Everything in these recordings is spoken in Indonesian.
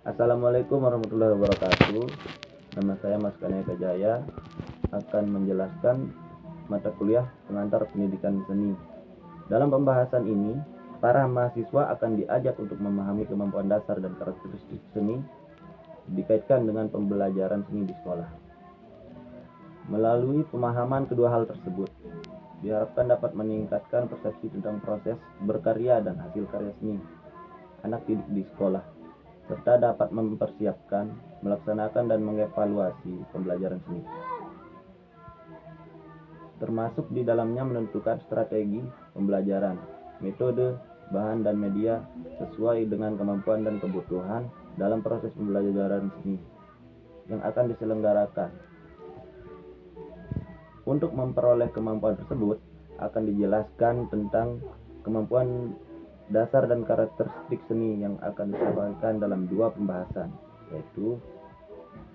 Assalamualaikum warahmatullahi wabarakatuh. Nama saya Mas Kaneka Jaya, akan menjelaskan mata kuliah pengantar pendidikan seni. Dalam pembahasan ini, para mahasiswa akan diajak untuk memahami kemampuan dasar dan karakteristik seni dikaitkan dengan pembelajaran seni di sekolah. Melalui pemahaman kedua hal tersebut, diharapkan dapat meningkatkan persepsi tentang proses berkarya dan hasil karya seni anak didik di sekolah, serta dapat mempersiapkan, melaksanakan, dan mengevaluasi pembelajaran seni, termasuk di dalamnya menentukan strategi pembelajaran, metode, bahan, dan media sesuai dengan kemampuan dan kebutuhan dalam proses pembelajaran seni yang akan diselenggarakan. Untuk memperoleh kemampuan tersebut, akan dijelaskan tentang kemampuan dasar dan karakteristik seni yang akan disampaikan dalam dua pembahasan, yaitu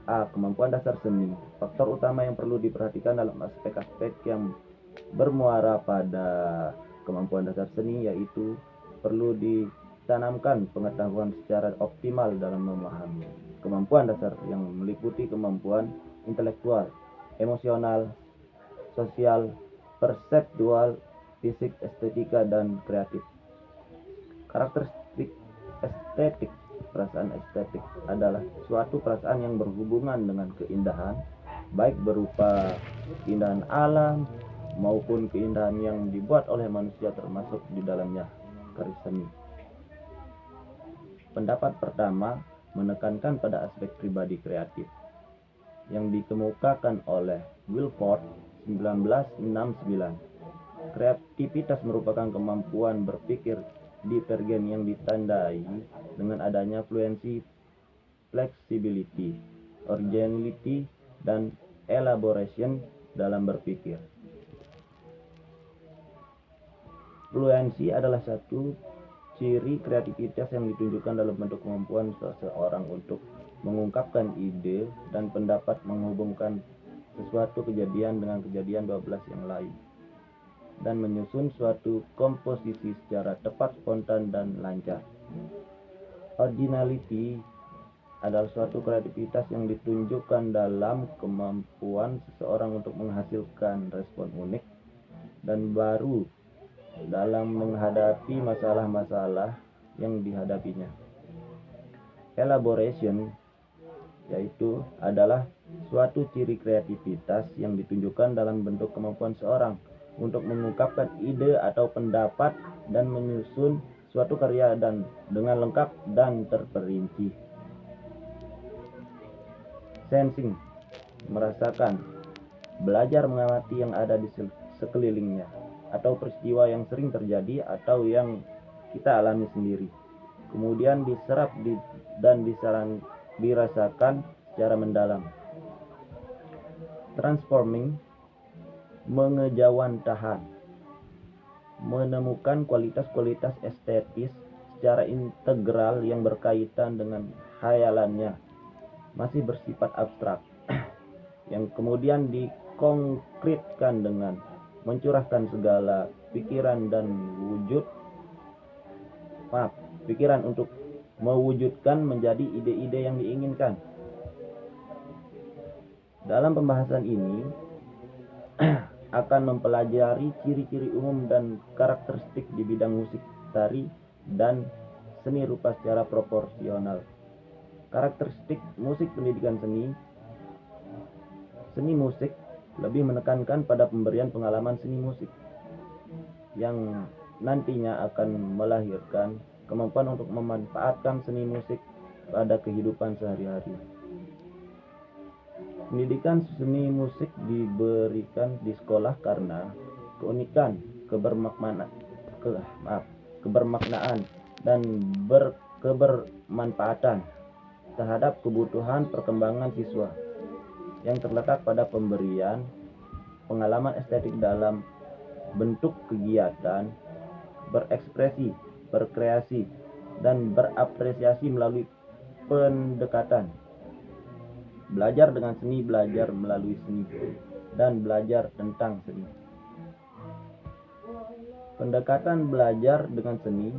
A. Kemampuan dasar seni. Faktor utama yang perlu diperhatikan dalam aspek-aspek yang bermuara pada kemampuan dasar seni yaitu perlu ditanamkan pengetahuan secara optimal dalam memahami kemampuan dasar yang meliputi kemampuan intelektual, emosional, sosial, perseptual, fisik, estetika, dan kreatif. Karakteristik estetik. Perasaan estetik adalah suatu perasaan yang berhubungan dengan keindahan, baik berupa keindahan alam maupun keindahan yang dibuat oleh manusia, termasuk di dalamnya karya seni. Pendapat pertama menekankan pada aspek pribadi kreatif yang dikemukakan oleh Wilford 1969. Kreativitas merupakan kemampuan berpikir divergen yang ditandai dengan adanya fluency, flexibility, originality, dan elaboration dalam berpikir. Fluency adalah satu ciri kreativitas yang ditunjukkan dalam bentuk kemampuan seseorang untuk mengungkapkan ide dan pendapat, menghubungkan sesuatu kejadian dengan kejadian 12 yang lain, dan menyusun suatu komposisi secara tepat, spontan, dan lancar. Originality adalah suatu kreativitas yang ditunjukkan dalam kemampuan seseorang untuk menghasilkan respon unik dan baru dalam menghadapi masalah-masalah yang dihadapinya. Elaboration yaitu adalah suatu ciri kreativitas yang ditunjukkan dalam bentuk kemampuan seorang untuk mengungkapkan ide atau pendapat dan menyusun suatu karya dan dengan lengkap dan terperinci. Sensing, merasakan, belajar mengamati yang ada di sekelilingnya atau peristiwa yang sering terjadi atau yang kita alami sendiri, kemudian diserap dan dirasakan secara mendalam. Transforming, mengejawantahan, menemukan kualitas-kualitas estetis secara integral yang berkaitan dengan khayalannya, masih bersifat abstrak, yang kemudian dikonkretkan dengan mencurahkan segala pikiran untuk mewujudkan menjadi ide-ide yang diinginkan. Dalam pembahasan ini akan mempelajari ciri-ciri umum dan karakteristik di bidang musik, tari, dan seni rupa secara proporsional. Karakteristik musik pendidikan seni. Seni musik lebih menekankan pada pemberian pengalaman seni musik yang nantinya akan melahirkan kemampuan untuk memanfaatkan seni musik pada kehidupan sehari-hari. Pendidikan seni musik diberikan di sekolah karena keunikan, kebermaknaan, dan kebermanfaatan terhadap kebutuhan perkembangan siswa yang terletak pada pemberian pengalaman estetik dalam bentuk kegiatan berekspresi, berkreasi, dan berapresiasi melalui pendekatan belajar dengan seni, belajar melalui seni, dan belajar tentang seni. Pendekatan belajar dengan seni.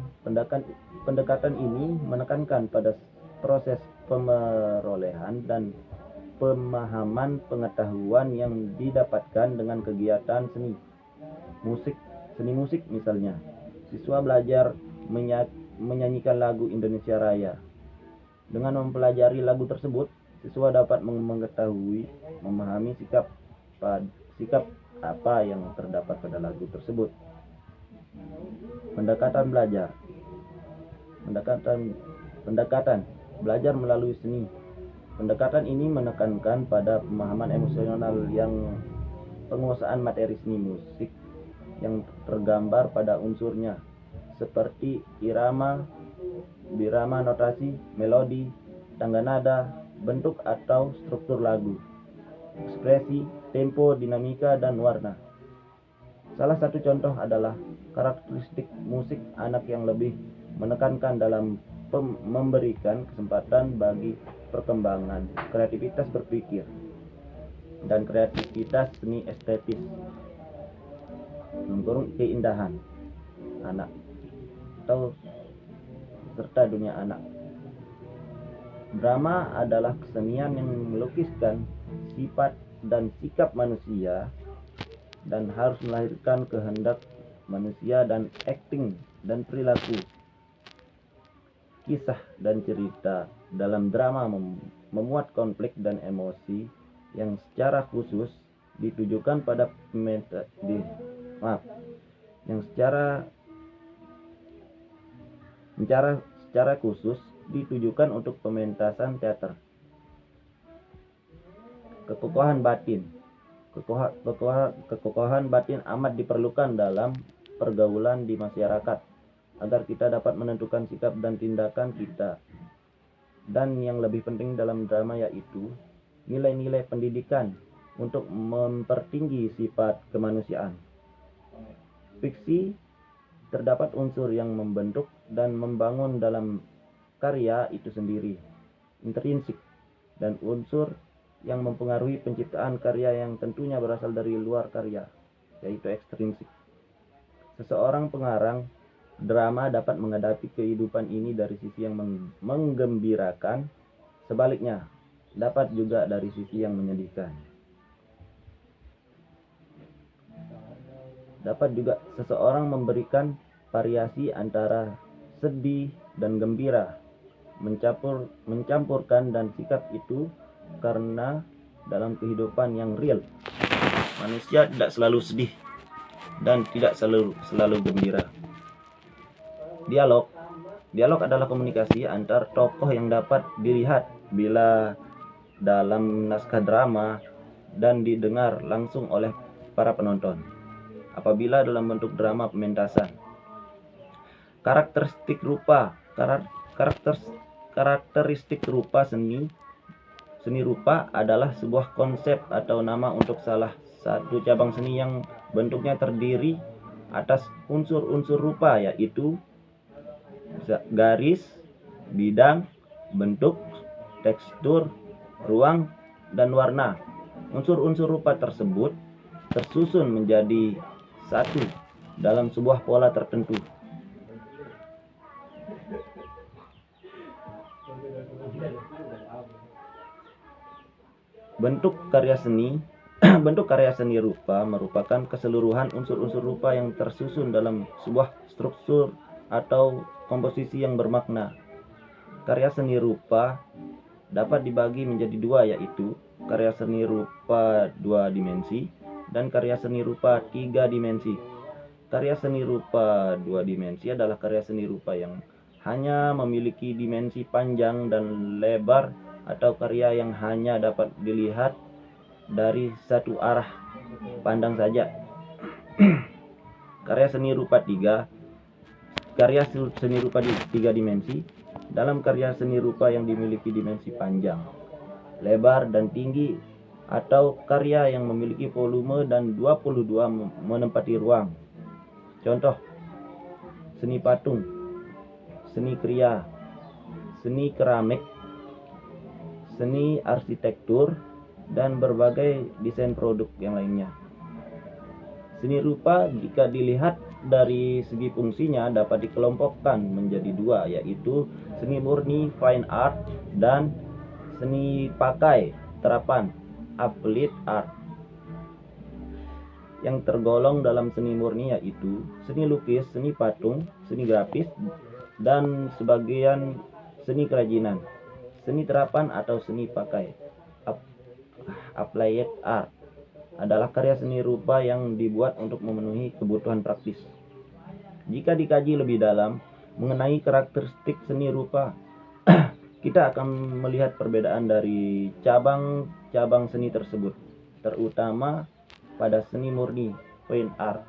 Pendekatan ini menekankan pada proses pemerolehan dan pemahaman pengetahuan yang didapatkan dengan kegiatan seni musik misalnya. Siswa belajar menyanyikan lagu Indonesia Raya. Dengan mempelajari lagu tersebut, siswa dapat mengetahui, memahami sikap apa yang terdapat pada lagu tersebut. Pendekatan belajar. Pendekatan belajar melalui seni. Pendekatan ini menekankan pada pemahaman emosional yang penguasaan materi seni musik yang tergambar pada unsurnya, seperti irama, birama, notasi, melodi, tangga nada, bentuk atau struktur lagu, ekspresi, tempo, dinamika, dan warna. Salah satu contoh adalah karakteristik musik anak yang lebih menekankan dalam memberikan kesempatan bagi perkembangan kreativitas berpikir dan kreativitas seni estetis, keindahan anak atau serta dunia anak. Drama adalah kesenian yang melukiskan sifat dan sikap manusia dan harus melahirkan kehendak manusia dan akting dan perilaku. Kisah dan cerita dalam drama memuat konflik dan emosi yang secara khusus ditujukan pada secara khusus ditujukan untuk pementasan teater. Kekokohan batin. Kekokohan batin amat diperlukan dalam pergaulan di masyarakat agar kita dapat menentukan sikap dan tindakan kita. Dan yang lebih penting dalam drama yaitu nilai-nilai pendidikan untuk mempertinggi sifat kemanusiaan. Fiksi terdapat unsur yang membentuk dan membangun dalam karya itu sendiri, intrinsik, dan unsur yang mempengaruhi penciptaan karya yang tentunya berasal dari luar karya, yaitu ekstrinsik. Seseorang pengarang drama dapat menghadapi kehidupan ini dari sisi yang menggembirakan, sebaliknya dapat juga dari sisi yang menyedihkan. Dapat juga seseorang memberikan variasi antara sedih dan gembira, mencampurkan dan sikap itu karena dalam kehidupan yang real, manusia tidak selalu sedih dan tidak selalu gembira. Dialog adalah komunikasi antar tokoh yang dapat dilihat bila dalam naskah drama dan didengar langsung oleh para penonton apabila dalam bentuk drama pementasan. Karakteristik rupa seni rupa adalah sebuah konsep atau nama untuk salah satu cabang seni yang bentuknya terdiri atas unsur-unsur rupa, yaitu garis, bidang, bentuk, tekstur, ruang, dan warna. Unsur-unsur rupa tersebut tersusun menjadi satu dalam sebuah pola tertentu. Bentuk karya seni rupa merupakan keseluruhan unsur-unsur rupa yang tersusun dalam sebuah struktur atau komposisi yang bermakna. Karya seni rupa dapat dibagi menjadi dua, yaitu karya seni rupa 2 dimensi dan karya seni rupa 3 dimensi. Karya seni rupa 2 dimensi adalah karya seni rupa yang hanya memiliki dimensi panjang dan lebar atau karya yang hanya dapat dilihat dari satu arah pandang saja. Karya seni rupa 3 dimensi. Dalam karya seni rupa yang dimiliki dimensi panjang, lebar, dan tinggi, atau karya yang memiliki volume dan 22 menempati ruang. Contoh: seni patung, seni kriya, seni keramik, seni arsitektur, dan berbagai desain produk yang lainnya. Seni rupa jika dilihat dari segi fungsinya dapat dikelompokkan menjadi dua, yaitu seni murni fine art, dan seni pakai terapan applied art. Yang tergolong dalam seni murni yaitu seni lukis, seni patung, seni grafis, dan sebagian seni kerajinan. Seni terapan atau seni pakai applied art adalah karya seni rupa yang dibuat untuk memenuhi kebutuhan praktis. Jika dikaji lebih dalam mengenai karakteristik seni rupa, kita akan melihat perbedaan dari cabang-cabang seni tersebut, terutama pada seni murni fine art.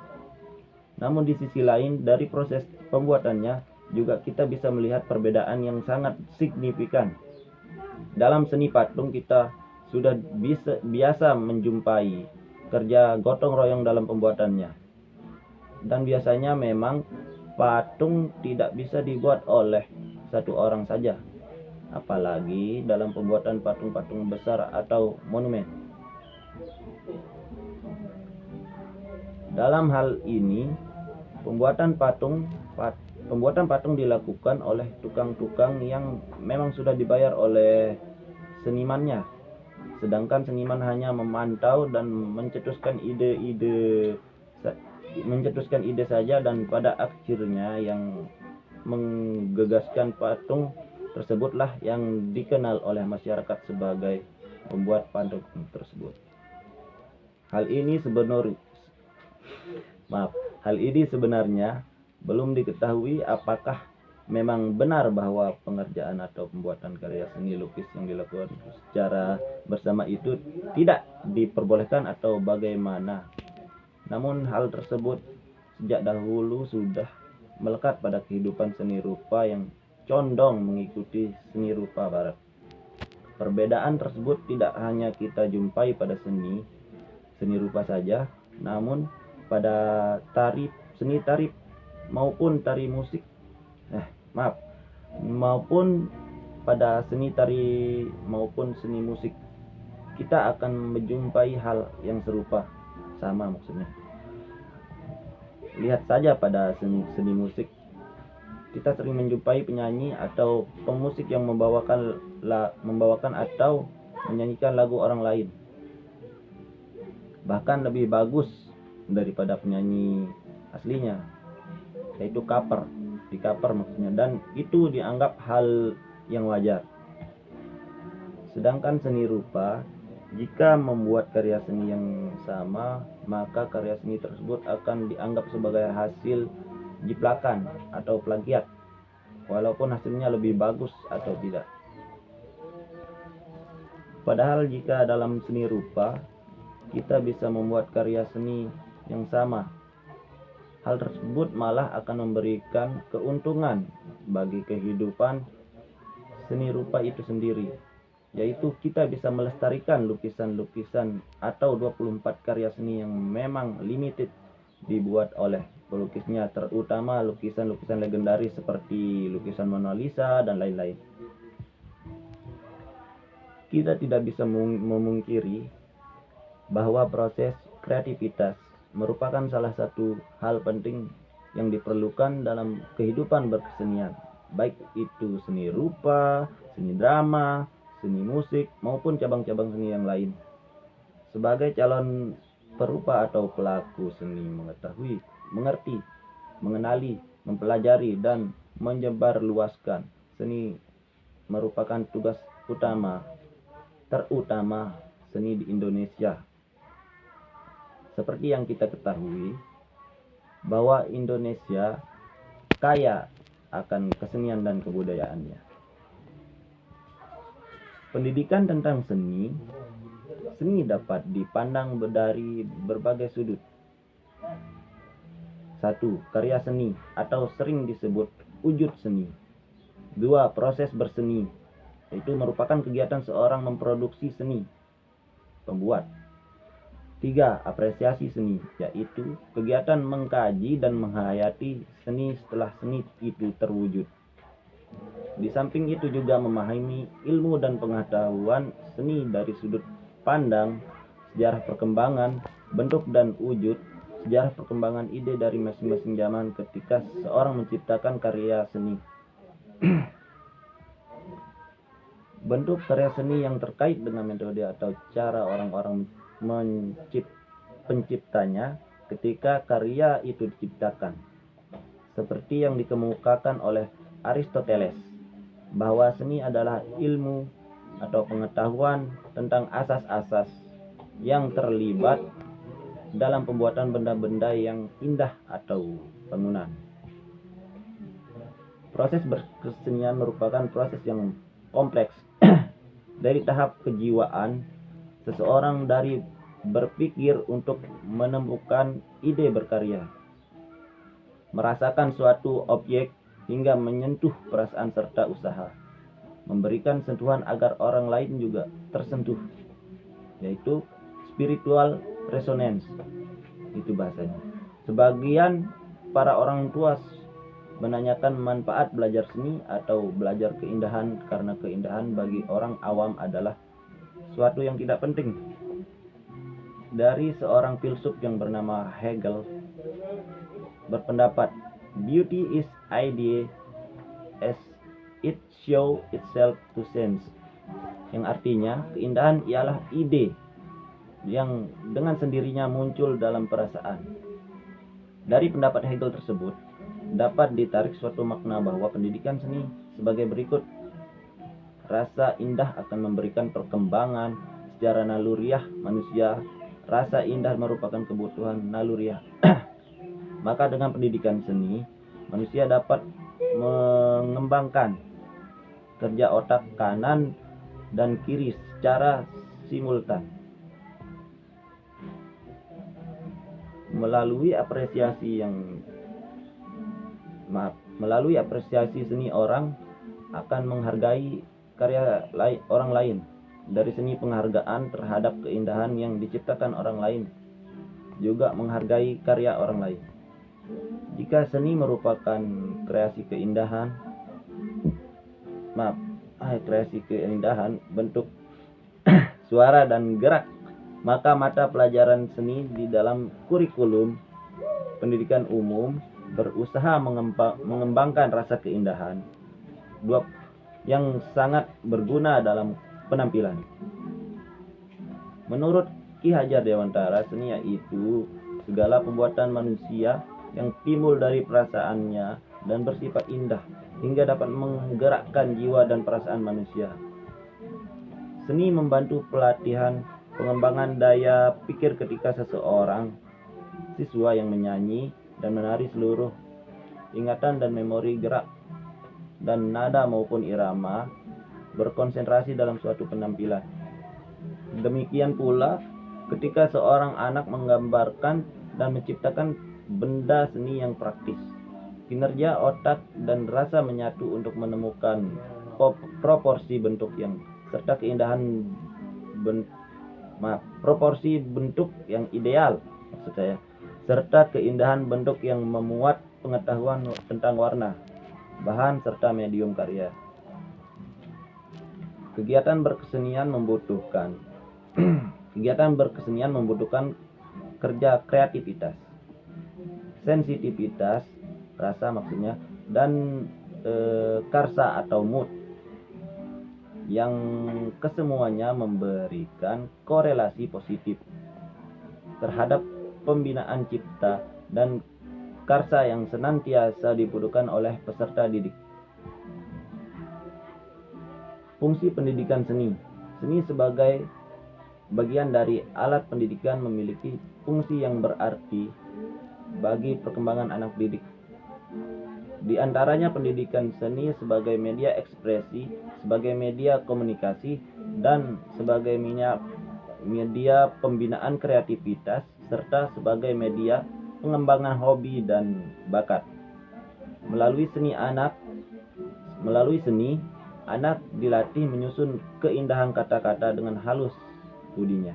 Namun di sisi lain, dari proses pembuatannya juga kita bisa melihat perbedaan yang sangat signifikan. Dalam seni patung kita sudah biasa menjumpai kerja gotong royong dalam pembuatannya. Dan biasanya memang patung tidak bisa dibuat oleh satu orang saja, apalagi dalam pembuatan patung-patung besar atau monumen. Dalam hal ini, pembuatan patung dilakukan oleh tukang-tukang yang memang sudah dibayar oleh senimannya, sedangkan seniman hanya memantau dan mencetuskan ide saja, dan pada akhirnya yang menggagaskan patung tersebutlah yang dikenal oleh masyarakat sebagai pembuat patung tersebut. Hal ini sebenarnya belum diketahui apakah memang benar bahwa pengerjaan atau pembuatan karya seni lukis yang dilakukan secara bersama itu tidak diperbolehkan atau bagaimana. Namun hal tersebut sejak dahulu sudah melekat pada kehidupan seni rupa yang condong mengikuti seni rupa barat. Perbedaan tersebut tidak hanya kita jumpai pada seni rupa saja, namun pada seni tari maupun seni musik kita akan menjumpai hal yang serupa, sama maksudnya. Lihat saja pada seni musik, kita sering menjumpai penyanyi atau pemusik yang membawakan atau menyanyikan lagu orang lain, bahkan lebih bagus daripada penyanyi aslinya, yaitu di cover maksudnya, dan itu dianggap hal yang wajar. Sedangkan seni rupa, jika membuat karya seni yang sama, maka karya seni tersebut akan dianggap sebagai hasil jiplakan atau plagiat, walaupun hasilnya lebih bagus atau tidak. Padahal jika dalam seni rupa kita bisa membuat karya seni yang sama, hal tersebut malah akan memberikan keuntungan bagi kehidupan seni rupa itu sendiri, yaitu kita bisa melestarikan lukisan-lukisan atau 24 karya seni yang memang limited dibuat oleh pelukisnya, terutama lukisan-lukisan legendaris seperti lukisan Mona Lisa dan lain-lain. Kita tidak bisa memungkiri bahwa proses kreativitas merupakan salah satu hal penting yang diperlukan dalam kehidupan berkesenian, baik itu seni rupa, seni drama, seni musik, maupun cabang-cabang seni yang lain. Sebagai calon perupa atau pelaku seni mengerti, mengenali, mempelajari, dan menyebarluaskan seni merupakan tugas utama, terutama seni di Indonesia. Seperti yang kita ketahui bahwa Indonesia kaya akan kesenian dan kebudayaannya. Pendidikan tentang seni dapat dipandang dari berbagai sudut. 1. Karya seni atau sering disebut wujud seni. 2. Proses berseni, yaitu merupakan kegiatan seorang memproduksi seni, pembuat. 3. Apresiasi seni, yaitu kegiatan mengkaji dan menghayati seni setelah seni itu terwujud. Di samping itu juga memahami ilmu dan pengetahuan seni dari sudut pandang sejarah perkembangan, bentuk dan wujud, sejarah perkembangan ide dari masing-masing zaman ketika seorang menciptakan karya seni. Bentuk karya seni yang terkait dengan metode atau cara orang-orang penciptanya ketika karya itu diciptakan. Seperti yang dikemukakan oleh Aristoteles, bahwa seni adalah ilmu atau pengetahuan tentang asas-asas yang terlibat dalam pembuatan benda-benda yang indah atau bangunan. Proses berkesenian merupakan proses yang kompleks dari tahap kejiwaan seseorang dari berpikir untuk menemukan ide berkarya, merasakan suatu objek hingga menyentuh perasaan serta usaha, memberikan sentuhan agar orang lain juga tersentuh, yaitu spiritual resonance, itu bahasanya. Sebagian para orang tua menanyakan manfaat belajar seni atau belajar keindahan karena keindahan bagi orang awam adalah suatu yang tidak penting. Dari seorang filsuf yang bernama Hegel berpendapat, beauty is idea as it show itself to sense, yang artinya keindahan ialah ide yang dengan sendirinya muncul dalam perasaan. Dari pendapat Hegel tersebut dapat ditarik suatu makna bahwa pendidikan seni sebagai berikut. Rasa indah akan memberikan perkembangan secara naluriah manusia. Rasa indah merupakan kebutuhan naluriah. Maka dengan pendidikan seni, manusia dapat mengembangkan kerja otak kanan dan kiri secara simultan. Melalui apresiasi seni, orang akan menghargai karya orang lain. Dari seni, penghargaan terhadap keindahan yang diciptakan orang lain juga menghargai karya orang lain. Jika seni merupakan kreasi keindahan bentuk, suara dan gerak, maka mata pelajaran seni di dalam kurikulum pendidikan umum berusaha mengembangkan rasa keindahan yang sangat berguna dalam penampilan. Menurut Ki Hajar Dewantara, seni yaitu segala pembuatan manusia yang timbul dari perasaannya dan bersifat indah hingga dapat menggerakkan jiwa dan perasaan manusia. Seni membantu pelatihan pengembangan daya pikir ketika seseorang siswa yang menyanyi dan menari seluruh ingatan dan memori gerak dan nada maupun irama berkonsentrasi dalam suatu penampilan. Demikian pula ketika seorang anak menggambarkan dan menciptakan benda seni yang praktis, kinerja otak dan rasa menyatu untuk menemukan proporsi bentuk yang serta keindahan proporsi bentuk yang ideal, maksud saya, serta keindahan bentuk yang memuat pengetahuan tentang warna, bahan serta medium karya. Kegiatan berkesenian membutuhkan kerja kreativitas, sensitivitas rasa maksudnya, dan karsa atau mood, yang kesemuanya memberikan korelasi positif terhadap pembinaan cipta dan karsa yang senantiasa dibutuhkan oleh peserta didik. Fungsi pendidikan seni. Seni sebagai bagian dari alat pendidikan memiliki fungsi yang berarti bagi perkembangan anak didik. Di antaranya pendidikan seni sebagai media ekspresi, sebagai media komunikasi, dan sebagai media pembinaan kreativitas, serta sebagai media pengembangan hobi dan bakat. Melalui seni, anak dilatih menyusun keindahan kata-kata dengan halus budinya.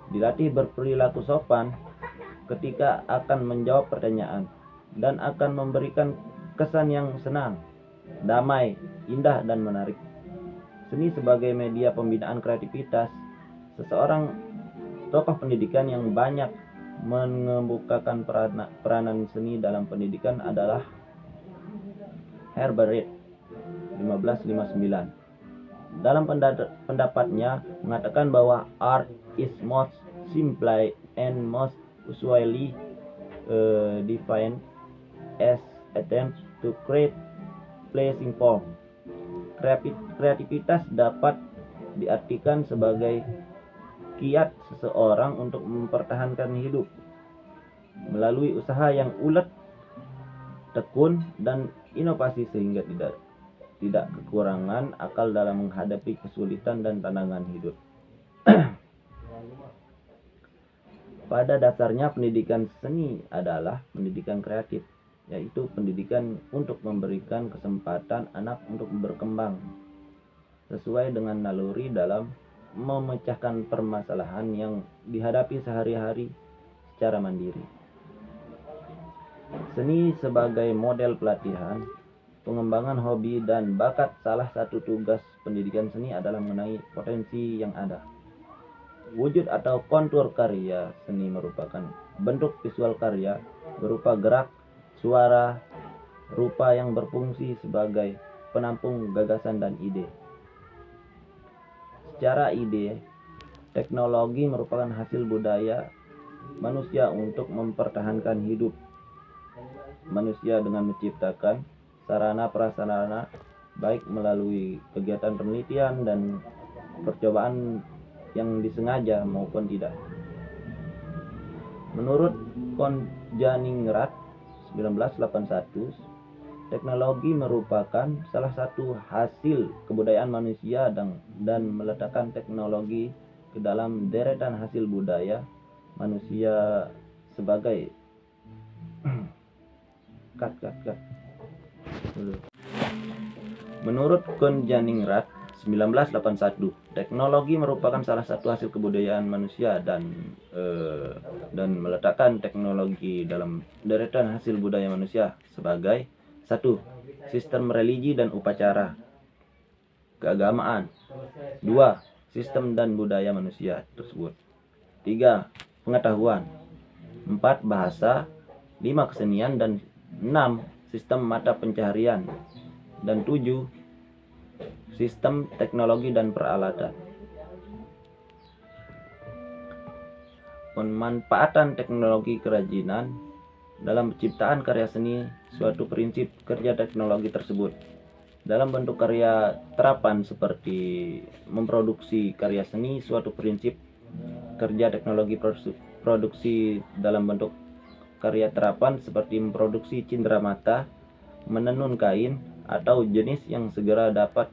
Dilatih berperilaku sopan ketika akan menjawab pertanyaan dan akan memberikan kesan yang senang, damai, indah, dan menarik. Seni sebagai media pembinaan kreativitas. Seseorang tokoh pendidikan yang banyak mengemukakan peranan seni dalam pendidikan adalah Herbert Reed, 1559. dalam pendapatnya mengatakan bahwa art is most simple and most usually defined as attempt to create pleasing form. Kreativitas dapat diartikan sebagai kiat seseorang untuk mempertahankan hidup melalui usaha yang ulet, tekun, dan inovasi sehingga tidak kekurangan akal dalam menghadapi kesulitan dan tantangan hidup. Pada dasarnya pendidikan seni adalah pendidikan kreatif, yaitu pendidikan untuk memberikan kesempatan anak untuk berkembang sesuai dengan naluri dalam memecahkan permasalahan yang dihadapi sehari-hari secara mandiri. Seni sebagai model pelatihan, pengembangan hobi dan bakat. Salah satu tugas pendidikan seni adalah mengenai potensi yang ada. Wujud atau kontur karya seni merupakan bentuk visual karya berupa gerak, suara, rupa yang berfungsi sebagai penampung gagasan dan ide. Secara ide, teknologi merupakan hasil budaya manusia untuk mempertahankan hidup manusia dengan menciptakan sarana prasarana baik melalui kegiatan penelitian dan percobaan yang disengaja maupun tidak. Menurut Konjaningrat 1981, teknologi merupakan salah satu hasil kebudayaan manusia dan meletakkan teknologi ke dalam deretan hasil budaya manusia sebagai Menurut Konjaningrat 1981, teknologi merupakan salah satu hasil kebudayaan manusia dan meletakkan teknologi dalam deretan hasil budaya manusia sebagai 1. Sistem religi dan upacara keagamaan. 2. Sistem dan budaya manusia tersebut. 3. Pengetahuan. 4. Bahasa. 5. Kesenian. Dan 6. Sistem mata pencaharian. Dan 7. Sistem teknologi dan peralatan. Pemanfaatan teknologi kerajinan dalam penciptaan karya seni suatu prinsip kerja teknologi tersebut dalam bentuk karya terapan seperti memproduksi karya seni suatu prinsip kerja teknologi produksi dalam bentuk karya terapan seperti memproduksi cindera mata, menenun kain, atau jenis yang segera dapat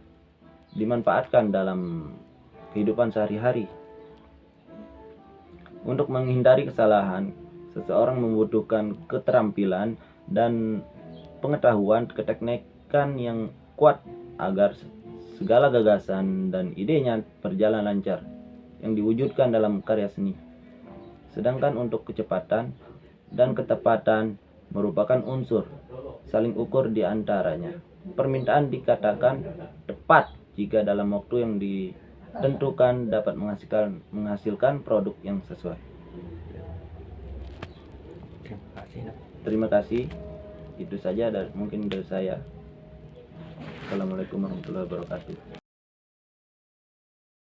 dimanfaatkan dalam kehidupan sehari-hari. Untuk menghindari kesalahan, seseorang membutuhkan keterampilan dan pengetahuan keteknikan yang kuat agar segala gagasan dan idenya berjalan lancar yang diwujudkan dalam karya seni. Sedangkan untuk kecepatan dan ketepatan merupakan unsur saling ukur di antaranya. Permintaan dikatakan tepat jika dalam waktu yang ditentukan dapat menghasilkan produk yang sesuai. Terima kasih. Itu saja mungkin dari saya. Assalamualaikum warahmatullahi wabarakatuh.